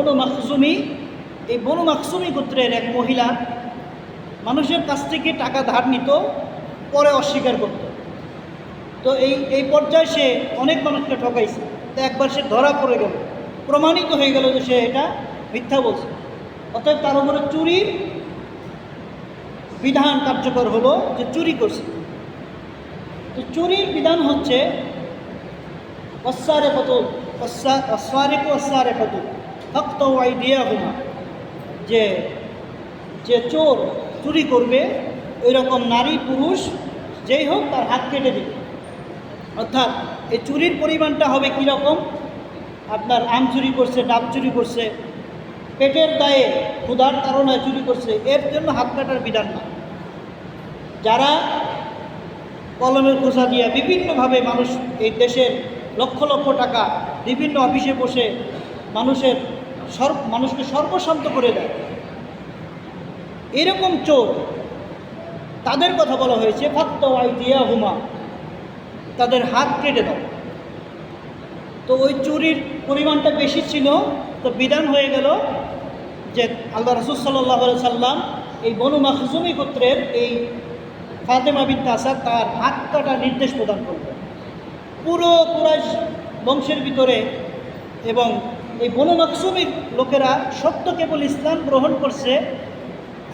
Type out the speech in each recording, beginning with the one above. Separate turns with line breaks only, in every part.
বনু মাখজুমি, এই বনু মাখজুমি গোত্রের এক মহিলা মানুষের কাছ থেকে টাকা ধার নিত, পরে অস্বীকার করত। তো এই পর্যায়ে সে অনেক মানুষকে ঠকাইছে। তো একবার সে ধরা পড়ে গেল, প্রমাণিত হয়ে গেল যে সে এটা মিথ্যা বলছে। অতএব তার উপরে চুরির বিধান কার্যকর হলো, যে চুরি করছে। তো চুরির বিধান হচ্ছে যে চোর চুরি করবে ওই রকম নারী পুরুষ যেই হোক তার হাত কেটে দিবে। অর্থাৎ এই চুরির পরিমাণটা হবে কীরকম, আপনার আম চুরি করছে, ডাব চুরি করছে, পেটের দায়ে ক্ষুধার কারণে চুরি করছে, এর জন্য হাত কাটার বিধান না। যারা কলমের খোঁজা দিয়ে বিভিন্নভাবে মানুষ এই দেশের লক্ষ লক্ষ টাকা বিভিন্ন অফিসে বসে মানুষকে সর্বশান্ত করে দেয়, এরকম চোর, তাদের কথা বলা হয়েছে ফাত্তাওয়াইদিয়াহুমা, তাদের হাত কেটে দাও। তো ওই চুরির পরিমাণটা বেশি ছিল, তো বিধান হয়ে গেল যে আল্লাহ রাসূল সাল্লাল্লাহু আলাইহি সাল্লাম এই বনু মাখজুমি গোত্রের এই ফাতেমা বিনত আসাদ তার হাত কাটার নির্দেশ প্রদান করলেন। পুরো কুরাইশ বংশের ভিতরে এবং এই বনু মাখজুমির লোকেরা সত্য কেবল ইসলাম গ্রহণ করছে,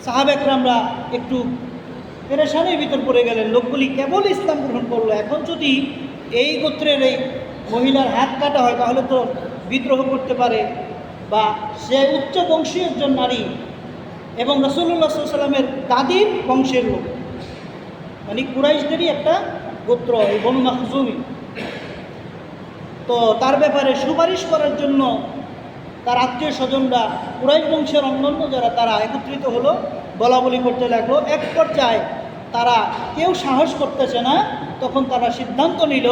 সাহাবা একরামরা একটু পেরেশানির ভিতর পড়ে গেলেন। লোকগুলি কেবল ইসলাম গ্রহণ করলো, এখন যদি এই গোত্রের এই মহিলার হাত কাটা হয় তাহলে তো বিদ্রোহ করতে পারে, বা সে উচ্চ বংশীয় একজন নারী এবং রাসূলুল্লাহ সাল্লাল্লাহু আলাইহি ওয়াসাল্লামের দাদির বংশের লোক, মানে কুরাইশদেরই একটা গোত্র এই বনু মাখজুমি। তো তার ব্যাপারে সুপারিশ করার জন্য তার আত্মীয় স্বজনরা, কুরাইশ বংশের অন্যান্য যারা, তারা একত্রিত হলো, বলা বলি করতে লাগলো। এক পর্যায়ে তারা কেউ সাহস করতেছে না, তখন তারা সিদ্ধান্ত নিল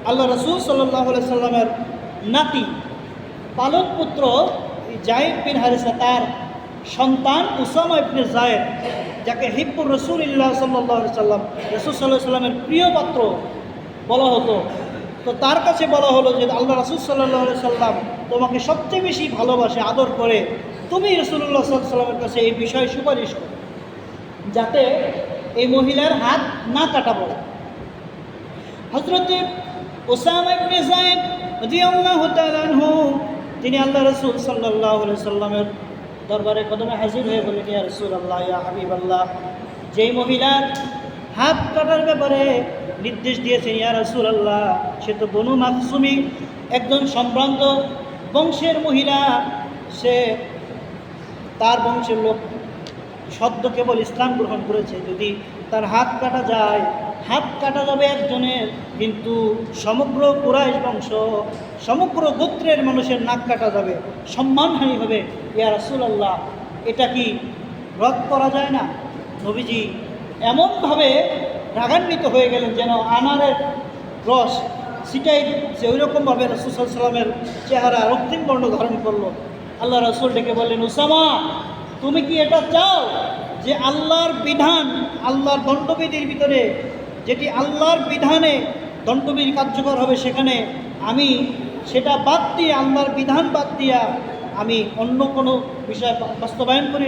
আল্লাহ রাসূল সাল্লাল্লাহু আলাইহি সাল্লামের নাতি, পালক পুত্র যায়েদ বিন হারিসা, তার সন্তান উসামা ইবনে যায়েদ, যাকে হিব্বুর রাসূলিল্লাহ সাল্লাল্লাহু আলাইহি সাল্লাম, রাসূল সাল্লাল্লাহু আলাইহি সাল্লামের প্রিয় পাত্র বলা হতো। তো তার কাছে বলা হলো যে আল্লাহ রাসূল সাল্লাল্লাহু আলাইহি সাল্লাম তোমাকে সবচেয়ে বেশি ভালোবাসে, আদর করে, তুমি রাসূলুল্লাহ সাল্লাল্লাহু আলাইহি সাল্লামের কাছে এই বিষয়ে সুপারিশ করো যাতে এই মহিলার হাত না কাটা পড়ে। হযরত উসামা ইবনে যায়েদ রাদিয়াল্লাহু তাআলা আনহু তিনি আল্লাহ রাসূল সাল্লাল্লাহু আলাইহি সাল্লামের দরবারে কদমে হাজির হয়ে বললেন, ইয়া রাসূলুল্লাহ, ইয়া হাবিবাল্লাহ, যেই মহিলার হাত কাটার ব্যাপারে নির্দেশ দিয়েছেন ইয়া রাসূলুল্লাহ, সে তো বনু মাখজুমি একজন সম্ভ্রান্ত বংশের মহিলা, সে তার বংশের লোক, সদ্য কেবল ইসলাম গ্রহণ করেছে। যদি তার হাত কাটা যায়, হাত কাটা যাবে একজনের, কিন্তু সমগ্র কুরাইশ বংশ, সমগ্র গোত্রের মানুষের নাক কাটা যাবে, সম্মানহানি হবে। ইয়া রাসূলুল্লাহ, এটা কি রদ করা যায় না? নবীজি এমনভাবে রাগান্বিত হয়ে গেলেন যেন আনারের রস ছিটাই দিচ্ছে, ওই রকমভাবে রাসূল সাল্লাল্লাহু আলাইহি ওয়াসাল্লামের চেহারা রক্তিম বর্ণ ধারণ করলো। আল্লাহ রাসূল ডেকে বললেন, উসামা, তুমি কি এটা চাও যে আল্লাহর বিধান, আল্লাহর দণ্ডবিধির ভিতরে যেটি আল্লাহর বিধানে দণ্ডবিধি কার্যকর হবে, সেখানে আমি সেটা বাদ দিয়ে, আল্লাহর বিধান বাদ দিয়া আমি অন্য কোনো বিষয় বাস্তবায়ন করি?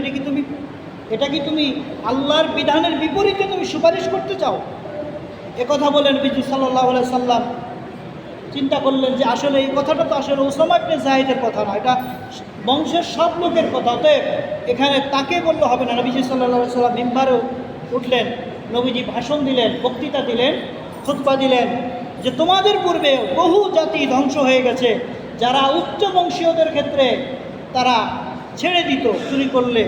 এটা কি তুমি আল্লাহর বিধানের বিপরীতে তুমি সুপারিশ করতে চাও? একথা বলেন নবী সাল্লাল্লাহু আলাইহি সাল্লাম চিন্তা করলেন যে আসলে এই কথাটা তো আসলে উসামা ইবনে যায়েদের কথা না, এটা বংশের সব লোকের কথা, অতএব এখানে তাকে বললে হবে না। নবীজি সাল্লাল্লাহু আলাইহি সাল্লাম মিম্বারে উঠলেন, নবীজি ভাষণ দিলেন, বক্তৃতা দিলেন, খুতবা দিলেন যে তোমাদের পূর্বে বহু জাতি ধ্বংস হয়ে গেছে, যারা উচ্চ বংশীয়দের ক্ষেত্রে তারা ছেড়ে দিত চুরি করলে,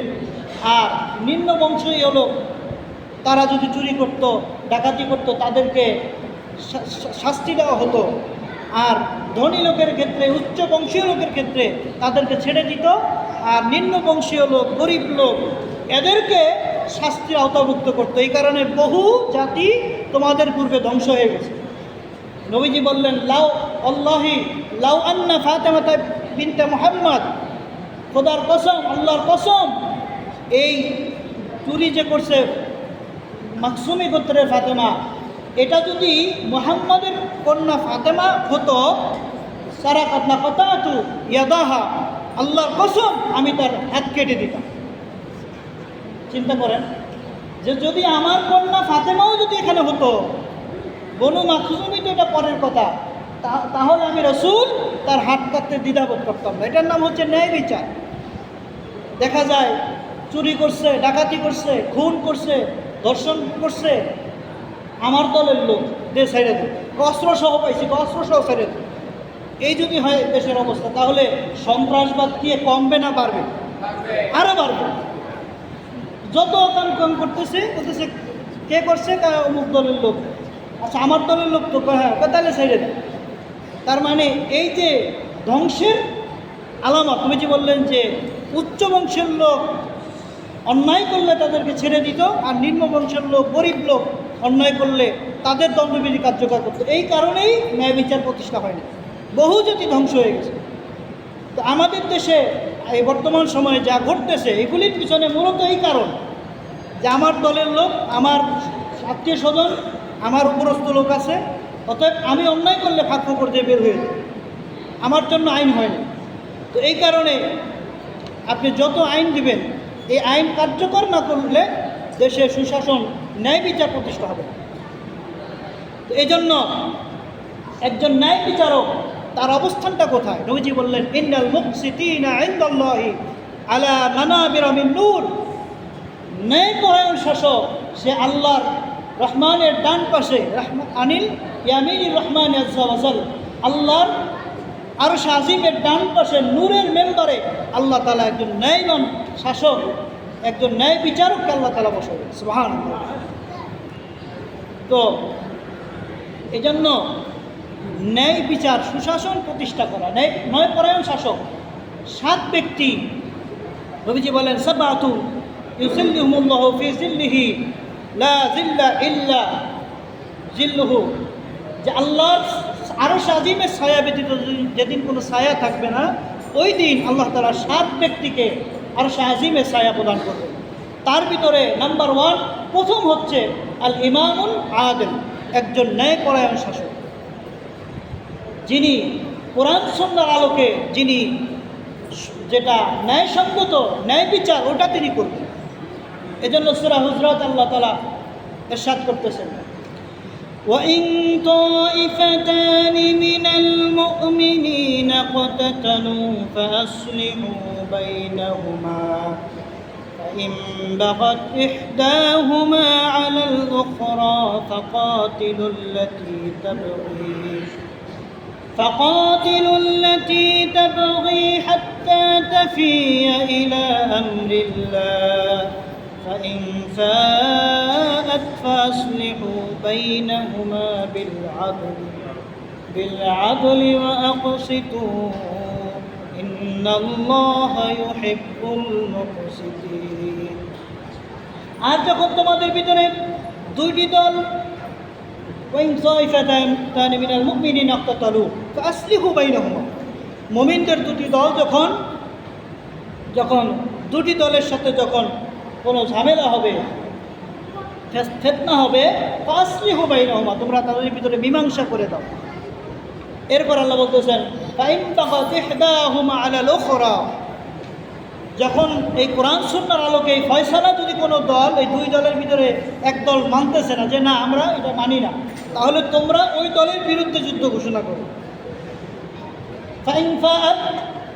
আর নিম্ন বংশীয় লোক তারা যদি চুরি করত, ডাকাতি করত, তাদেরকে শাস্তি দেওয়া হতো, আর ধনী লোকের ক্ষেত্রে, উচ্চ বংশীয় লোকের ক্ষেত্রে তাদেরকে ছেড়ে দিত, আর নিম্ন বংশীয় লোক, গরিব লোক, এদেরকে শাস্তির আওতাভুক্ত করতো। এই কারণে বহু জাতি তোমাদের পূর্বে ধ্বংস হয়ে গেছে। নবীজি বললেন, লাউ আল্লাহি লাউ আন্না ফাতেমা বিনতে মুহাম্মদ, খোদার কসম, আল্লাহর কসম, এই চুরি যে করছে মাখজুমি গোত্রের ফাতেমা, এটা যদি মুহাম্মাদের কন্যা ফাতেমা হতো, সারাকাত না কতাতু ইয়াদাহা, আল্লাহর কসম আমি তার হাত কেটে দিতাম। চিন্তা করেন যে যদি আমার কন্যা ফাতেমাও যদি এখানে হতো, বনু মাখজুমই তো এটা পরের কথা, তাহলে আমি রাসূল তার হাত কাটতে দ্বিধাবোধ করতাম না। এটার নাম হচ্ছে ন্যায় বিচার। দেখা যায় চুরি করছে, ডাকাতি করছে, খুন করছে, ধর্ষণ করছে, আমার দলের লোক দে ছেড়ে দেয়, অস্ত্র সহ পাইছি, অস্ত্র সহ ছেড়ে দেয়। এই যদি হয় দেশের অবস্থা, তাহলে সন্ত্রাসবাদ কি কমবে না বাড়বে? আরও বাড়বে। যত কম করতেছে বলতেছে কে করছে, অমুক দলের লোক। আচ্ছা আমার দলের লোক তো, হ্যাঁ তাহলে ছেড়ে দেয়। তার মানে এই যে ধ্বংসের আলামত, তুমি যে বললেন যে উচ্চ বংশের লোক অন্যায় করলে তাদেরকে ছেড়ে দিত, আর নিম্ন বংশের লোক, গরিব লোক অন্যায় করলে তাদের দণ্ডবিধি কার্যকর করতো। এই কারণেই ন্যায় বিচার প্রতিষ্ঠা হয়নি, বহু জাতি ধ্বংস হয়ে গেছে। তো আমাদের দেশে এই বর্তমান সময়ে যা ঘটতেছে, এগুলির পিছনে মূলত এই কারণ যে আমার দলের লোক, আমার আত্মীয় স্বজন, আমার উপরস্থ লোক আছে, অতএব আমি অন্যায় করলে ফাঁক ফোকর দিয়ে বের হয়ে যায়, আমার জন্য আইন হয় না। তো এই কারণে আপনি যত আইন দিবেন, এই আইন কার্যকর না করলে দেশে সুশাসন, ন্যায় বিচার প্রতিষ্ঠা হবে। তো এই জন্য একজন ন্যায় বিচারক তার অবস্থানটা কোথায়? নবীজি বললেন ইন্নাল মুকসিতিনা ইনদাল্লাহি আলা মানাবির মিন নূর। ন্যায়পরায়ণ শাসক সে আল্লাহর রহমানের ডান পাশে, আনিল ইয়ামিনির রহমান আযজা ওয়াজাল, আল্লাহর আরশ আজিমের ডান পাশে নূরের মেম্বারে আল্লাহ তাআলা একজন ন্যায়বান শাসক, একজন ন্যায় বিচারককে আল্লাহ তাআলা বসাবেন। সুবহানাল্লাহ। তো এজন্য ন্যায় বিচার, সুশাসন প্রতিষ্ঠা করা, ন্যায়পরায়ণ শাসক 7 ব্যক্তি, নবীজি বলেন সাবাতুন ইউযিল্লুহুমুল্লাহু ফি যিল্লিহি লা যিল্লা ইল্লা যিল্লুহু, যে আল্লাহর আরশ আজিমের ছায়া ব্যতীত যেদিন কোনো ছায়া থাকবে না, ওই দিন আল্লাহ তাআলা 7 ব্যক্তিকে আরশ আজিমের ছায়া প্রদান করবে। তার ভিতরে নাম্বার 1, প্রথম হচ্ছে আল ইমামুল আদিল, একজন ন্যায়পরায়ণ শাসক, যিনি কোরআন সুন্নাহর আলোকে, যিনি যেটা ন্যায়সঙ্গত ন্যায় বিচার ওটা তিনি করবেন। এজন্য সূরা হুজরাত আল্লাহ তাআলা ইরশাদ করতেছেন وَإِن طَائِفَتَانِ مِنَ الْمُؤْمِنِينَ اقْتَتَلُوا فَأَصْلِحُوا بَيْنَهُمَا فَإِن بَغَتْ إِحْدَاهُمَا عَلَى الْأُخْرَى فقاتلوا التي تبغي حتى تفيء إلى أمر الله فإن فاءت فأصلحوا بينهما بالعدل وأقسطوا إن الله يحب المقسطين। আর যখন তোমাদের ভিতরে দুইটি দল, وإن طائفتان من المؤمنين اقتتلوا فأصلحوا بينهما, মুমিনদের দুটি দল যখন দুটি দলের সাথে যখন কোনো ঝামেলা হবে, ফিতনা হবে, ফাসলিহু বাইনাহুমা, তোমরা তাদের ভিতরে মীমাংসা করে দাও। এরপর আল্লাহ বলতেছেন ফাইন বাগাত ইহদাহুমা আলাল উখরা, যখন এই কোরআন সুন্নাহর আলোকে এই ফয়সালা যদি কোনো দল, এই দুই দলের ভিতরে এক দল মানতেছে না যে না আমরা এটা মানি না, তাহলে তোমরা ওই দলের বিরুদ্ধে যুদ্ধ ঘোষণা করো। ফাইন ফাআত,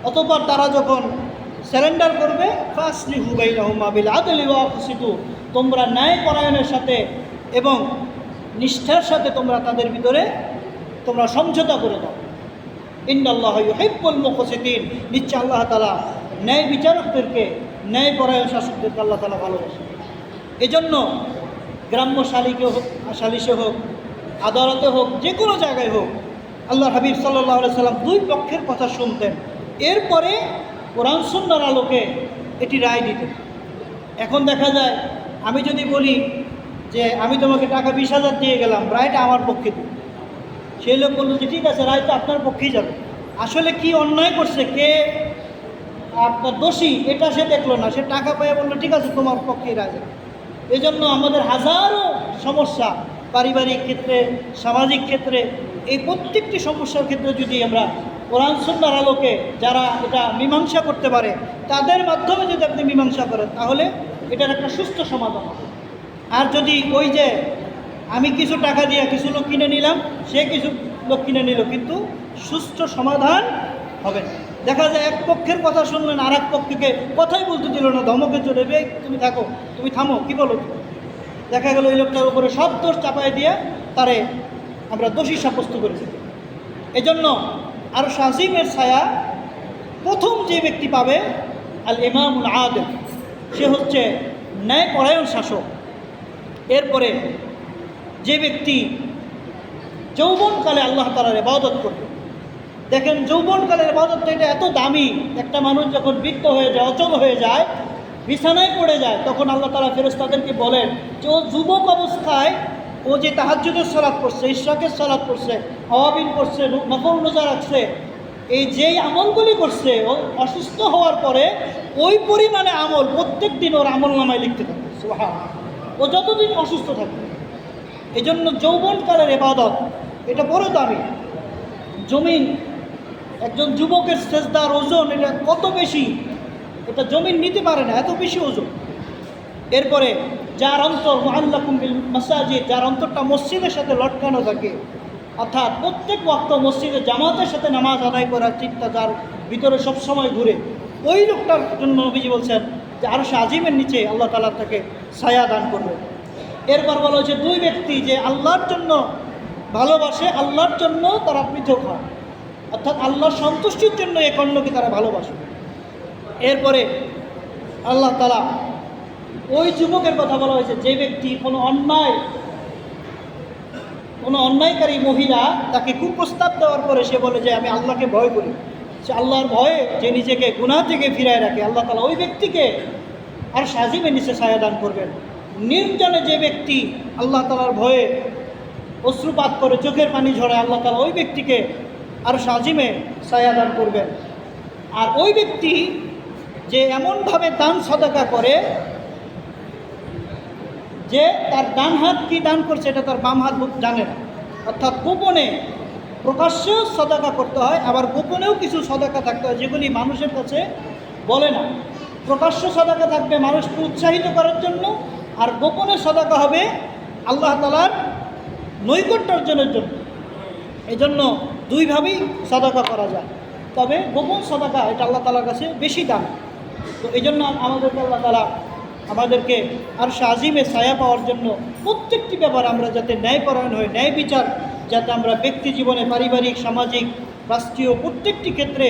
অতঃপর তারা যখন সারেন্ডার করবে, ফাসলিহু বাইনাহুমা বিল আদলি ওয়া আকসিতু, তোমরা ন্যায়পরায়ণের সাথে এবং নিষ্ঠার সাথে তোমরা তাদের ভিতরে তোমরা সমঝোতা করে দাও। ইন্নাল্লাহা ইউহিব্বুল মুকসিতিন, নিশ্চয় আল্লাহ তাআলা ন্যায় বিচারকদেরকে, ন্যায়পরায়ণ শাসকদেরকে আল্লাহ তাআলা ভালোবাসেন। এজন্য গ্রাম্য সালিশে হোক, আদালতে হোক, যে কোনো জায়গায় হোক, আল্লাহ হাবিব সাল্লাল্লাহু আলাইহি সাল্লাম দুই পক্ষের কথা শুনতেন, এরপরে কোরআন সুন্নাহর আলোকে এটি রায় দিতেন। এখন দেখা যায় আমি যদি বলি যে আমি তোমাকে টাকা 20,000 দিয়ে গেলাম, রায়টা আমার পক্ষে দিন, সেই লোক বলল যে ঠিক আছে রায় তো আপনার পক্ষেই যাবে। আসলে কি অন্যায় করছে, কে আপনার দোষী, এটা সে দেখলো না, সে টাকা পেয়ে বললো ঠিক আছে তোমার পক্ষেই রায় যাবে। এই জন্য আমাদের হাজারো সমস্যা, পারিবারিক ক্ষেত্রে, সামাজিক ক্ষেত্রে, এই প্রত্যেকটি সমস্যার ক্ষেত্রে যদি আমরা কোরআন সুন্নাহর আলোকে যারা এটা মীমাংসা করতে পারে তাদের মাধ্যমে যদি আপনি মীমাংসা করেন তাহলে এটার একটা সুস্থ সমাধান হবে। আর যদি ওই যে আমি কিছু টাকা দিয়ে কিছু লোক কিনে নিলাম, সে কিছু লোক কিনে নিল, কিন্তু সুস্থ সমাধান হবে না। দেখা যায় এক পক্ষের কথা শুনলেন, আর এক পক্ষকে কথাই বলতে দিল না, ধমকে চলে বে তুমি থাকো, তুমি থামো, কী বলো তুমি। দেখা গেল ওই লোকটার উপরে সব দোষ চাপাই দিয়ে তারে আমরা দোষী সাব্যস্ত করেছি। এজন্য আর শাজিমের ছায়া প্রথম যে ব্যক্তি পাবে আল ইমামুল আদিল, সে হচ্ছে ন্যায়পরায়ণ শাসক। এরপরে যে ব্যক্তি যৌবনকালে আল্লাহ তাআলার ইবাদত করবে, দেখেন যৌবনকালের ইবাদতটা এটা এত দামি। একটা মানুষ যখন বৃদ্ধ হয়ে যায়, অচল হয়ে যায়, বিছানায় পড়ে যায়, তখন আল্লাহ তাআলা ফেরেশতাদেরকে বলেন যে ও যুবক অবস্থায় ও যে তাহাজ্জুদের সালাত করছে, ইশরাকের সালাত করছে, আওয়াবিন করছে, নফল রোজা রাখছে, এই যেই আমলগুলি করছে, ও অসুস্থ হওয়ার পরে ওই পরিমাণে আমল প্রত্যেক দিন ওর আমল নামায় লিখতে থাকে। সুবহানাল্লাহ, ও যতদিন অসুস্থ থাকে। এই জন্য যৌবনকালের ইবাদত এটা বড় দামি। জমিন, একজন যুবকের সেজদার ওজন এটা কত বেশি, এটা জমিন নিতে পারে না, এত বেশি ওজন। এরপরে যার অন্তর মুআল্লাকুম বিল মাসাজিদ, যার অন্তরটা মসজিদের সাথে লটকানো থাকে, অর্থাৎ প্রত্যেক ওয়াক্ত মসজিদে জামাতের সাথে নামাজ আদায় করার চিন্তা যার ভিতরে সবসময় ঘুরে, ওই লোকটার জন্য নবীজি বলছেন যে আরশে আজিমের নিচে আল্লাহ তাআলা তাকে ছায়া দান করবে। এরপর বলা হয়েছে দুই ব্যক্তি যে আল্লাহর জন্য ভালোবাসে, আল্লাহর জন্য তারা পৃথক হয়, অর্থাৎ আল্লাহর সন্তুষ্টির জন্য এক অন্যকে তারা ভালোবাসে। এরপরে আল্লাহ তাআলা ওই যুবকের কথা বলা হয়েছে যে ব্যক্তি কোনো অন্যায়কারী মহিলা তাকে কুপ্রস্তাব দেওয়ার পরে সে বলে যে আমি আল্লাহকে ভয় করি, সে আল্লাহর ভয়ে যে নিজেকে গুনাহ থেকে ফিরায় রাখে, আল্লাহ তাআলা ওই ব্যক্তিকে আর সাজিমের নিচে ছায়া দান করবেন। নির্জনে যে ব্যক্তি আল্লাহ তাআলার ভয়ে অশ্রুপাত করে, চোখের পানি ঝরায়, আল্লাহ তাআলা ওই ব্যক্তিকে আর সাজিমে ছায়া দান করবেন। আর ওই ব্যক্তি যে এমনভাবে দান সদকা করে যে তার ডান হাত কি দান করছে এটা তার বাম হাত জানে না, অর্থাৎ গোপনে, প্রকাশ্যে সদকা করতে হয়, আবার গোপনেও কিছু সদকা থাকতে হয় যেগুলি মানুষের কাছে বলে না। প্রকাশ্য সদকা থাকবে মানুষকে উৎসাহিত করার জন্য, আর গোপনে সদকা হবে আল্লাহ তাআলার নৈকট্য অর্জনের জন্য। এই জন্য দুইভাবেই সদকা করা যায়, তবে গোপন সদকা এটা আল্লাহ তাআলার কাছে বেশি দাম। তো এই জন্য আমাদেরকে আল্লাহ তাআলা আমাদেরকে আরশে আজিমে ছায়া পাওয়ার জন্য প্রত্যেকটি ব্যাপারে আমরা যাতে ন্যায়পরায়ণ হই, ন্যায় বিচার যাতে আমরা ব্যক্তি জীবনে, পারিবারিক, সামাজিক, রাষ্ট্রীয় প্রত্যেকটি ক্ষেত্রে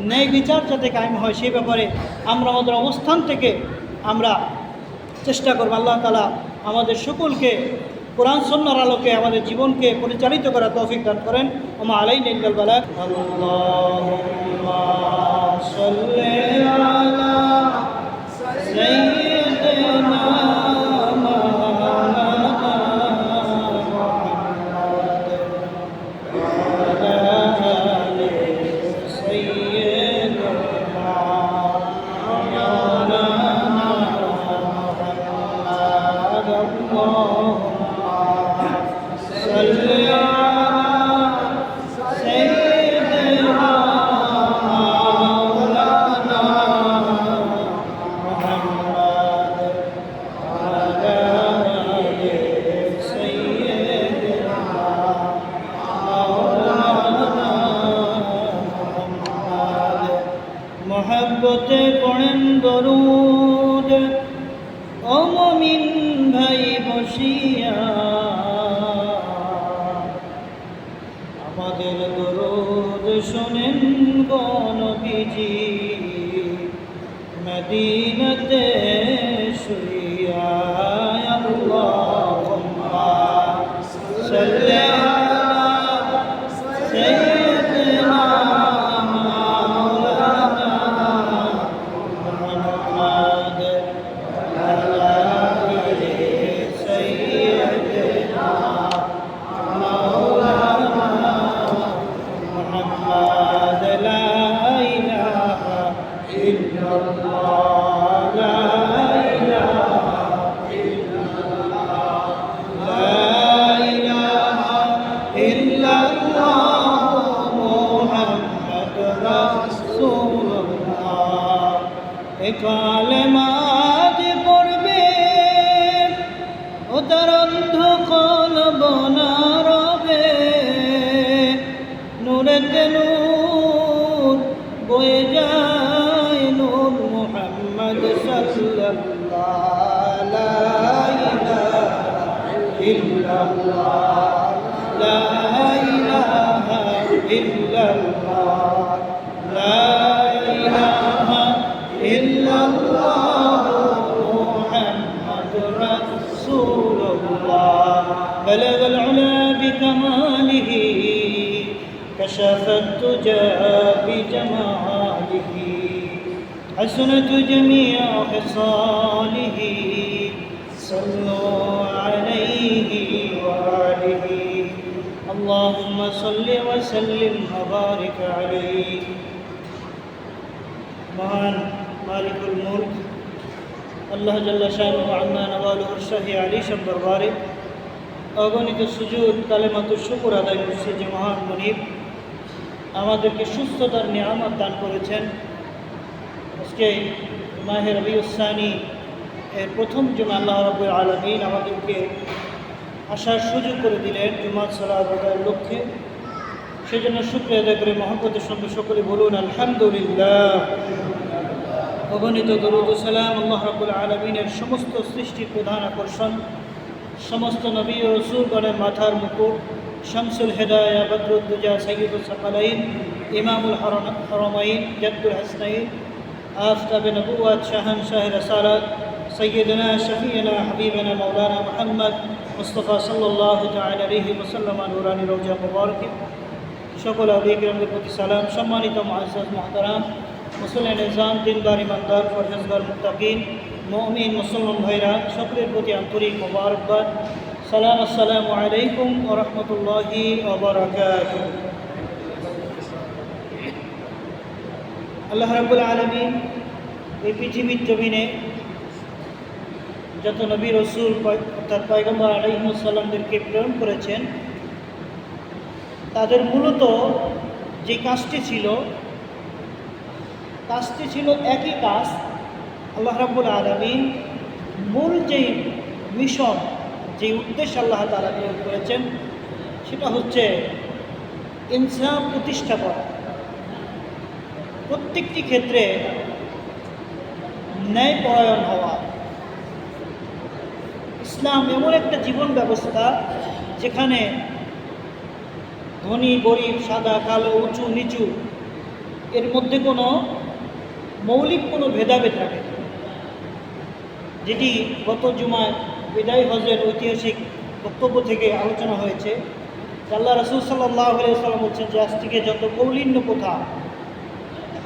ন্যায় বিচার যাতে কায়েম হয়, সেই ব্যাপারে আমরা আমাদের অবস্থান থেকে আমরা চেষ্টা করব। আল্লাহ তাআলা আমাদের সকলকে কোরআন সুন্নাহর আলোকে আমাদের জীবনকে পরিচালিত করার তৌফিক দান করেন। ওমা আলাইনা ইল্লাল বালাগ। আল্লাহুম্মা সাল্লি আলা সাইয়্যিদিনা মহব্বতে পড়েন দরুদ ও মুমিন ভাই বসিয়া, আমাদের দরুদ শোনেন গো নবীজি মদিনাতে শুইয়া। আল্লাহুম্মা সাল্লি আলা সাইয়্যিদিনা কালেমা যে পড়বে ও তার অন্ধ কলব না রবে, নূরেতে নূর বয়ে যায় নূর মুহাম্মদ সাল্লাল্লাহু লা ইলাহা ইল্লাল্লাহ লা ইলাহা ইল্লাল্লাহ লা ইলাহা ইল্লাল্লাহ মুহাম্মাদুর রাসূলুল্লাহ বালাগাল উলা বিকামালিহি كشف الدجى بجماله حسنت جميع خصاله صلوا عليه وآله اللهم صل وسلم وبارك عليه মহান মালিকুল মুলক আল্লাহ জাল্লা শানুহু আম্মা নওয়ালুহুর শাহী আলিশান দরবারে অগণিত সুজুদ কালেমাতুর শুকর আদায় করছে যে মহান মুনিব আমাদেরকে সুস্থতার নিয়ামত দান করেছেন। আজকে মাহে রবিউস সানি এর প্রথম জুমা আল্লাহ রাব্বুল আলামিন আমাদেরকে আসার সুযোগ করে দিলেন জুমাত সালাত আদায়ের লক্ষ্যে। সেজন্য শুকরিয়া আদায় করে মহব্বতের সঙ্গে সকলে বলুন আলহামদুলিল্লাহ। অগণিত দরুদ ও সালাম আল্লাহ রাব্বুল আলামিনের সমস্ত সৃষ্টির প্রধান আকর্ষণ, সমস্ত নবী ও রাসূলগণের মাথার মুকুট, শামসুল হেদায়া বদরুদ্দুজা সাইয়্যিদুস সাকালাইন ইমামুল হারামাইন জাদ্দুল হাসনাইন আফতাবে নবুওয়াত শাহানশাহ রাসালাত সাইয়্যিদুনা শফিউনা হাবিবুনা মাওলানা মুহাম্মদ মুস্তাফা সাল্লাল্লাহু তাআলা আলাইহি ওয়াসাল্লাম নূরানি রওজা মুবারকে সকল আউলিয়া কিরামদের প্রতি সালাম। সম্মানিত মুআজ্জাজ মুহতারাম মুসলিম নিজাম দিনদার ইমানদার ফরহেজগার মুত্তাকিন মুমিন মুসলমান ভাইরা সকলের প্রতি আন্তরিক মোবারকবাদ। সালাম আসসালামু আলাইকুম ওয়া রাহমাতুল্লাহি ওয়া বারাকাতুহু। আল্লাহ রাব্বুল আলামিন এই পৃথিবীর জমিনে যত নবী রাসূল অর্থাৎ পয়গম্বর আলাইহিস সালামদেরকে প্রেরণ করেছেন, তাদের মূলত যে কাজটি ছিল একই কাজ। আল্লাহ রাব্বুল আলামিন মূল যেই মিশন, যে উদ্দেশ্য আল্লাহ তাআলা প্রেরণ করেছেন, সেটা হচ্ছে ইনসাফ প্রতিষ্ঠা করা। প্রত্যেকটি ক্ষেত্রে ন্যায়পরায়ণ হওয়া। ইসলাম এমন একটা জীবন ব্যবস্থা যেখানে ধনী গরিব, সাদা কালো, উঁচু নিচু এর মধ্যে কোনো মৌলিক কোনো ভেদাভেদ থাকে না। যেটি গত জুমায় বিদায় হজের ঐতিহাসিক বক্তব্য থেকে আলোচনা হয়েছে। আল্লাহ রাসূল সাল্লাল্লাহু আলাইহি ওয়াসাল্লাম বলছেন যে আজ থেকে যত কৌলিন্য প্রথা,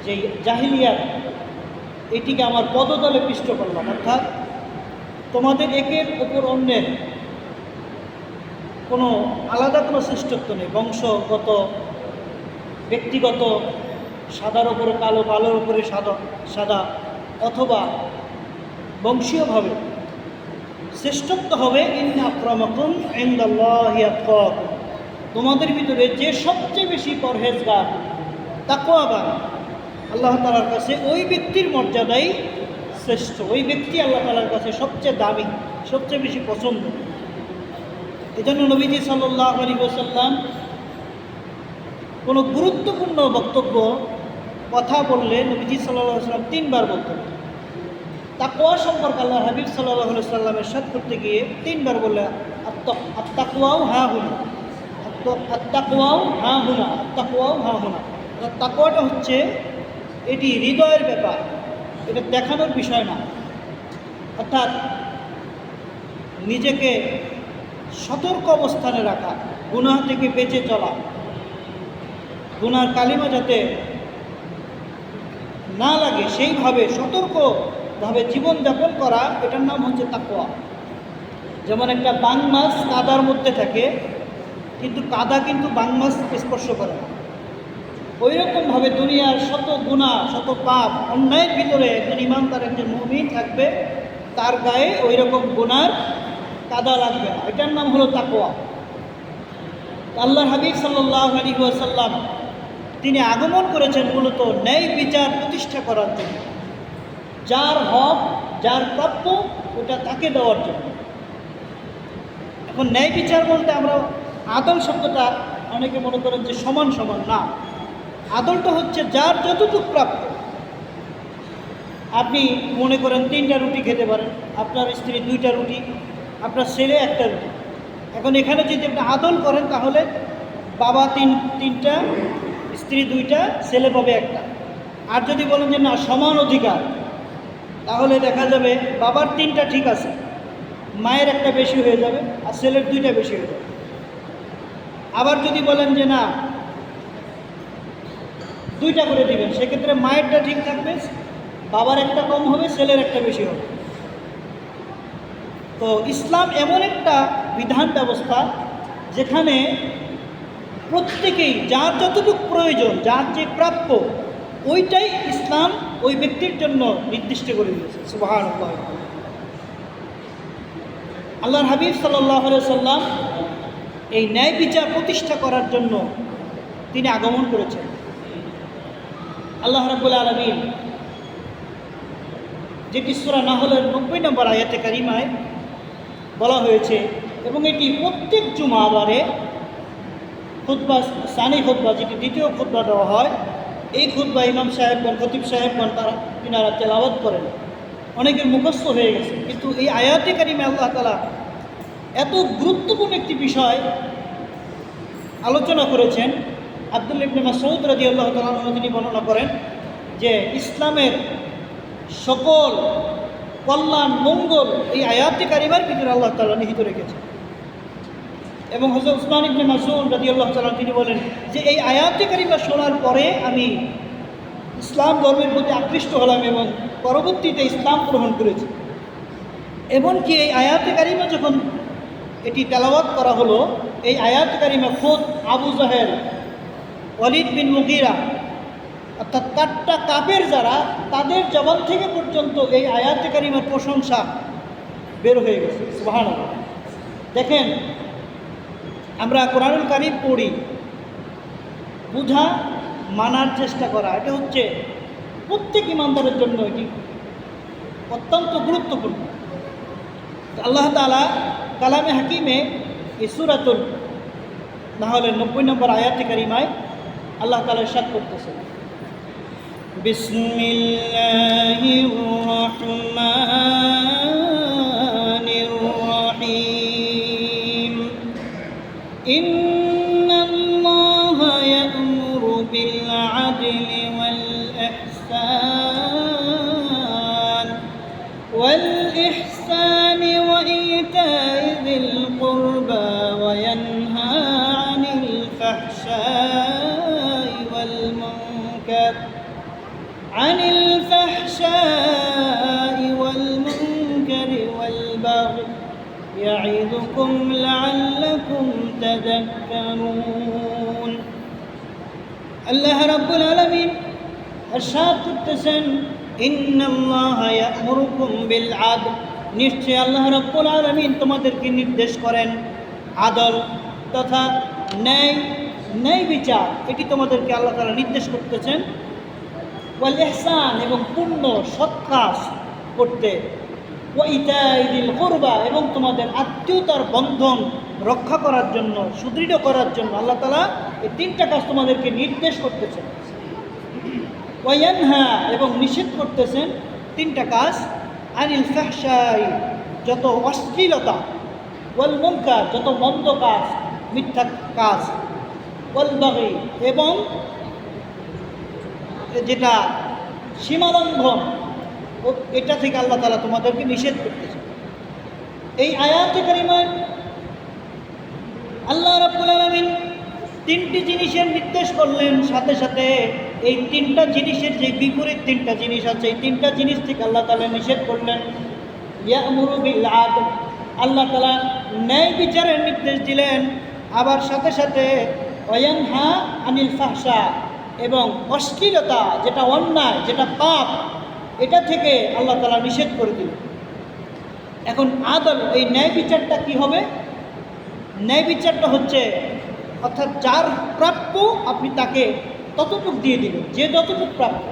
যে জাহিলিয়াত, এটিকে আমার পদতলে পিষ্ট করলাম। অর্থাৎ তোমাদের একের ওপর অন্যের কোনো আলাদা কোনো শ্রেষ্ঠত্ব নেই। বংশগত, ব্যক্তিগত, সাদার ওপরে কালো, কালোর ওপরে সাদা, অথবা বংশীয়ভাবে শ্রেষ্ঠত্ব হবে ইন্না আক্রামাকুম ইনদাল্লাহি আতকাকুম। তোমাদের ভিতরে যে সবচেয়ে বেশি পরহেজগার, তাকওয়াবান, আল্লাহ তাআলার কাছে ওই ব্যক্তির মর্যাদাই শ্রেষ্ঠ। ওই ব্যক্তি আল্লাহ তাআলার কাছে সবচেয়ে দামি, সবচেয়ে বেশি পছন্দ। এজন্য নবীজি সাল্লাল্লাহু আলাইহি ওয়াসাল্লাম কোনো গুরুত্বপূর্ণ বক্তব্য কথা বললে নবীজি সাল্লাল্লাহু আলাইহি ওয়াসাল্লাম 3 বার বলতেন। তাকওয়া সম্পর্কে আল্লাহ হাবিব সাল্লাল্লাহু আলাইহি ওয়াসাল্লাম ইরশাদ করতে গিয়ে 3 বার বললেন আত-তাকওয়াউ হা হুনা, আত-তাকওয়াউ হা হুনা, আত-তাকওয়াউ হা হুনা। তাকওয়াটা হচ্ছে এটি হৃদয়ের ব্যাপার, এটা দেখানোর বিষয় না। অর্থাৎ নিজেকে সতর্ক অবস্থানে রাখা, গুনাহ থেকে বেঁচে চলা, গুনার কালিমা যাতে না লাগে সেইভাবে সতর্কভাবে জীবনযাপন করা, এটার নাম হচ্ছে তাকওয়া। যেমন একটা বাং মাছ কাদার মধ্যে থাকে, কিন্তু কাদা কিন্তু বাং মাছ স্পর্শ করে না। ওই রকমভাবে দুনিয়ার শত গুনাহ, শত পাপ, অন্যায়ের ভিতরে একজন ইমানদার, একজন মুমিন থাকবে, তার গায়ে ওই রকম গুনার কাদা লাগবে না। এটার নাম হলো তাকওয়া। আল্লাহর হাবিব সাল্লাল্লাহু আলাইহি ওয়াসাল্লাম তিনি আগমন করেছেন মূলত ন্যায় বিচার প্রতিষ্ঠা করার জন্য। যার হক, যার প্রাপ্য, ওটা তাকে দেওয়ার জন্য। এখন ন্যায় বিচার বলতে আমরা আদল শব্দটা অনেকে মনে করেন যে সমান সমান, না। আদলটা হচ্ছে যার যতটুকু প্রাপ্য। আপনি মনে করেন 3টা রুটি খেতে পারেন, আপনার স্ত্রী 2টা রুটি, আপনার ছেলে 1টা রুটি। এখন এখানে যদি আপনি আদল করেন তাহলে বাবা 3টা, স্ত্রী 2টা, ছেলে পাবে 1টা। আর যদি বলেন যে না সমান অধিকার, তাহলে দেখা যাবে বাবার 3টা ঠিক আছে, মায়ের 1টা বেশি হয়ে যাবে আর ছেলের 2টা বেশি হয়ে যাবে। আবার যদি বলেন যে না 2টা করে দিবেন, সেক্ষেত্রে মায়েরটা ঠিক থাকবে, বাবার 1টা কম হবে, ছেলের 1টা বেশি হবে। তো ইসলাম এমন একটা বিধান ব্যবস্থা যেখানে প্রত্যেকেই যার যতটুকু প্রয়োজন, যার যে প্রাপ্য, ওইটাই ইসলাম ওই ব্যক্তির জন্য নির্দিষ্ট করে দিয়েছে। সুবহানাল্লাহ। আল্লাহর হাবিব সাল্লাল্লাহু আলাইহি সাল্লাম এই ন্যায় বিচার প্রতিষ্ঠা করার জন্য তিনি আগমন করেছেন। আল্লাহ রাব্বুল আলামিন যেটি সূরা নাহলের 90 নম্বর আয়াতে কারিমায় বলা হয়েছে, এবং এটি প্রত্যেক জুমাবারে খুতবা, সানি খুতবা, যেটি দ্বিতীয় খুতবা দেওয়া হয়, এই খুতবা ইমাম সাহেবগণ, খতিব সাহেবগণ তিনারা তেলাওয়াত করেন। অনেকের মুখস্থ হয়ে গেছে, কিন্তু এই আয়াতে কারিমে আল্লাহ তাআলা এত গুরুত্বপূর্ণ একটি বিষয় আলোচনা করেছেন। আব্দুল্লাহ ইবনে মাসউদ রাদিয়াল্লাহু তাআলা আনহু তিনি বর্ণনা করেন যে ইসলামের সকল কল্যাণ, মঙ্গল এই আয়াতে কারিমার ভিতরে আল্লাহ তাআলা নিহিত রেখেছেন। এবং হযরত উসমান ইবনে মাসউদ রাদিয়াল্লাহু তাআলা তিনি বলেন যে এই আয়াতে কারিমা শোনার পরে আমি ইসলাম ধর্মের প্রতি আকৃষ্ট হলাম এবং পরবর্তীতে ইসলাম গ্রহণ করেছি। এমনকি এই আয়াতে কারিমা যখন এটি তেলাওয়াত করা হলো, এই আয়াতে কারিমা খোদ আবু জাহেল, ওয়ালিদ বিন মুগীরা, অর্থাৎ 4টা কাফের যারা, তাদের জবান থেকে পর্যন্ত এই আয়াতে কারিমার প্রশংসা বের হয়ে গেছে। সুবহানাল্লাহ। দেখেন, আমরা কোরআনুল কারীম পড়ি, বুঝা, মানার চেষ্টা করা, এটা হচ্ছে প্রত্যেক ইমানদারের জন্য এটি অত্যন্ত গুরুত্বপূর্ণ। আল্লাহ তাআলা কালামে হাকিমে এই সূরাতুল নাহলের 90 নম্বর আয়াতে কারিমায় আল্লাহ তাআলা ইরশাদ করতেছেন, বিসমিল্লাহির রহমানির রহিম, ইন্নাল্লাহা ইয়া'মুরু বিল আদলি ওয়াল ইহসানি ওয়া ইতা'i যিল কুরবা ওয়া ইয়ানহা আনিল ফাহশাই ওয়াল মুনকার ওয়াল বাগি ইয়া'iদুকুম লা'আল্লাকুম তাযাক্কারুন। আল্লাহ রাব্বুল আলামিন ইরশাদ করতেছেন, ইন্নাল্লাহা ইয়া'মুরুকুম বিল আদল, নিশ্চয় আল্লাহ রাব্বুল আলামিন তোমাদেরকে নির্দেশ করেন আদল তথা ন্যায় বিচার, এটি তোমাদেরকে আল্লাহ তাআলা নির্দেশ করতেছেন। ওয়াল ইহসান, এবং পূর্ণ সৎ কাজ করতে। ওয়া ইতা'i যিল কুরবা, এবং তোমাদের আত্মীয়তার বন্ধন রক্ষা করার জন্য, সুদৃঢ় করার জন্য আল্লাহ তাআলা এই 3টা কাজ তোমাদেরকে নির্দেশ করতেছেন। ওয়া ইয়ানহা, এবং নিষেধ করতেছেন 3টা কাজ, আনিল ফাহশাই, যত অশ্লীলতা, ওয়াল মুনকার, যত মন্দ কাজ, মিথ্যা কাজ, ওয়াল বাগি, এবং যেটা সীমালঙ্ঘন, এটা থেকে আল্লাহ তাআলা তোমাদেরকে নিষেধ করতেছে। এই আয়াতে কারিমায় আল্লাহ রাব্বুল আলামিন 3টি জিনিসের নির্দেশ করলেন, সাথে সাথে এই 3টা জিনিসের যে বিপরীত 3টা জিনিস আছে, এই 3টা জিনিস থেকে আল্লাহ তাআলা নিষেধ করলেন। ইয়া'মুরু বিল আদল, আল্লাহ তাআলা ন্যায় বিচারের নির্দেশ দিলেন, আবার সাথে সাথে ওয়ায়ানহা আনিল ফাহশা, এবং অশ্লীলতা, যেটা অন্যায়, যেটা পাপ, এটা থেকে আল্লাহ তাআলা নিষেধ করে দিলেন। এখন আদল, এই ন্যায় বিচারটা কি হবে? ন্যায় বিচারটা হচ্ছে, অর্থাৎ যার প্রাপ্য আপনি তাকে ততটুক দিয়ে দিবেন, যে যতটুক প্রাপ্য।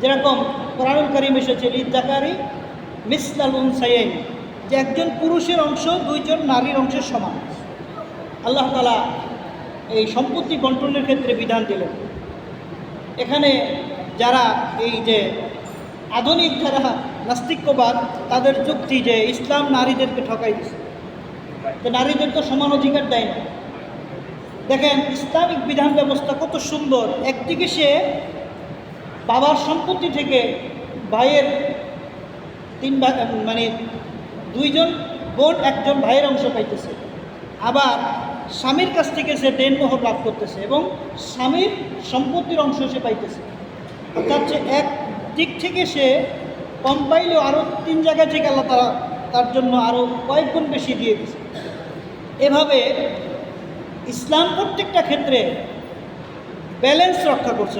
যেরকম কোরআনুল কারীম এসেছে লিযাকারি মিসলাল উনসায়াইন, যে একজন পুরুষের অংশ দুইজন নারীর অংশের সমান। আল্লাহ তাআলা এই সম্পত্তি বন্টনের ক্ষেত্রে বিধান দিলেন। এখানে যারা এই যে আধুনিক যারা নাস্তিক্যবাদ, তাদের যুক্তি যে ইসলাম নারীদেরকে ঠকাই দিচ্ছে, তো নারীদের তো সমান অধিকার দেয় না। দেখেন ইসলামিক বিধান ব্যবস্থা কত সুন্দর। একদিকে সে বাবার সম্পত্তি থেকে ভাইয়ের মানে দুইজন বোন একজন ভাইয়ের অংশ পাইতেছে, আবার স্বামীর কাছ থেকে সে দেনমোহর লাভ করতেছে এবং স্বামীর সম্পত্তির অংশ সে পাইতেছে। অর্থাৎ সে এক দিক থেকে সে কম পাইলেও আরও 3 জায়গা থেকে আল্লাহ তার জন্য আরও কয়েক গুণ বেশি দিয়ে দিয়েছে। এভাবে ইসলাম প্রত্যেকটা ক্ষেত্রে ব্যালেন্স রক্ষা করছে।